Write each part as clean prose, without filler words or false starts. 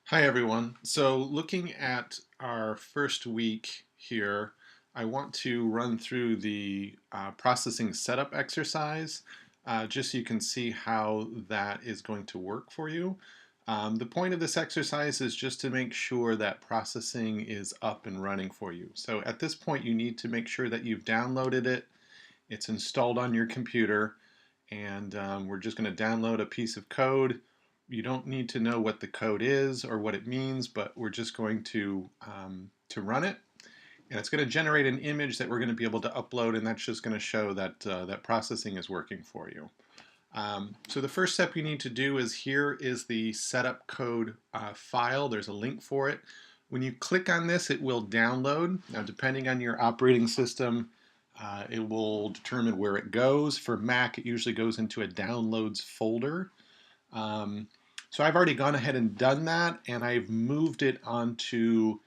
Hi everyone. So looking at our first week here, I want to run through the processing setup exercise just so you can see how that is going to work for you. The point of this exercise is just to make sure that processing is up and running for you. So at this point you need to make sure that you've downloaded it, it's installed on your computer, and we're just going to download a piece of code. You don't need to know what the code is or what it means, but we're just going to run it, and it's going to generate an image that we're going to be able to upload, and that's just going to show that that processing is working for you. So the first step you need to do is here is the setup code file. There's a link for it. When you click on this, it will download. Now, depending on your operating system, it will determine where it goes. For Mac, it usually goes into a downloads folder. So I've already gone ahead and done that, and I've moved it onto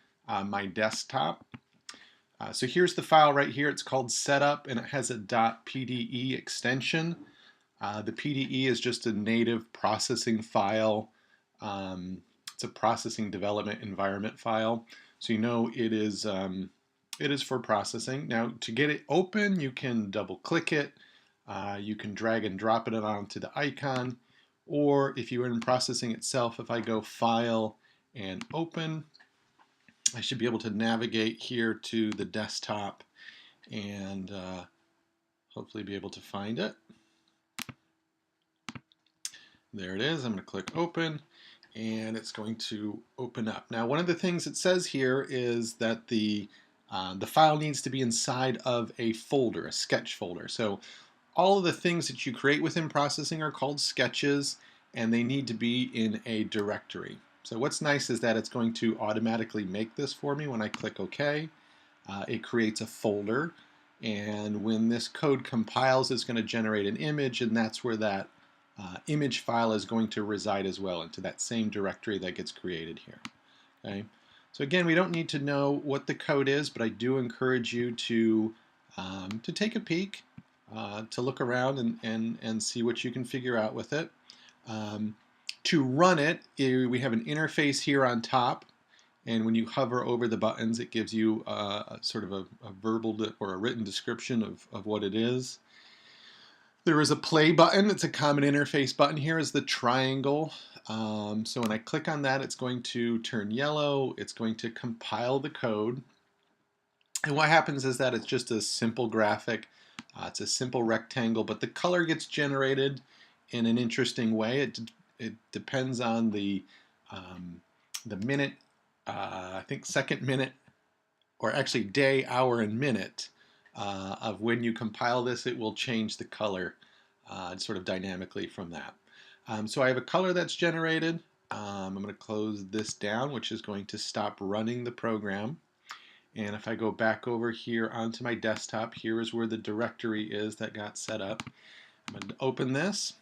my desktop. So here's the file right here. It's called setup, and it has a .pde extension. The PDE is just a native processing file. It's a processing development environment file. So you know it is for processing. Now to get it open, you can double click it. You can drag and drop it onto the icon. Or if you are in processing itself, if I go File and Open, I should be able to navigate here to the desktop and hopefully be able to find it. There it is. I'm going to click Open, and it's going to open up. Now, one of the things it says here is that the file needs to be inside of a folder, a sketch folder. So all of the things that you create within processing are called sketches, and they need to be in a directory. So what's nice is that it's going to automatically make this for me when I click OK. It creates a folder, and when this code compiles, it's going to generate an image, and that's where that image file is going to reside as well, into that same directory that gets created here. Okay. So again, we don't need to know what the code is, but I do encourage you to take a peek, to look around and see what you can figure out with it. To run it, we have an interface here on top, and when you hover over the buttons, it gives you a sort of a verbal or a written description of what it is. There is a play button. It's a common interface button. Here is the triangle. So when I click on that, it's going to turn yellow. It's going to compile the code. And what happens is that it's just a simple graphic. It's a simple rectangle, but the color gets generated in an interesting way. It depends on the minute, I think second, minute, or actually day, hour, and minute of when you compile this. It will change the color sort of dynamically from that. So I have a color that's generated. I'm going to close this down, which is going to stop running the program. And if I go back over here onto my desktop, here is where the directory is that got set up. I'm going to open this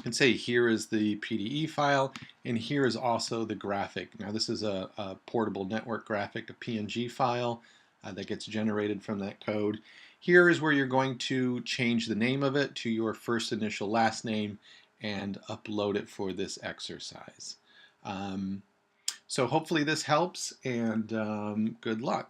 and say here is the PDE file, and here is also the graphic. Now this is a portable network graphic, a PNG file that gets generated from that code. Here is where you're going to change the name of it to your first initial last name and upload it for this exercise. So hopefully this helps, and good luck.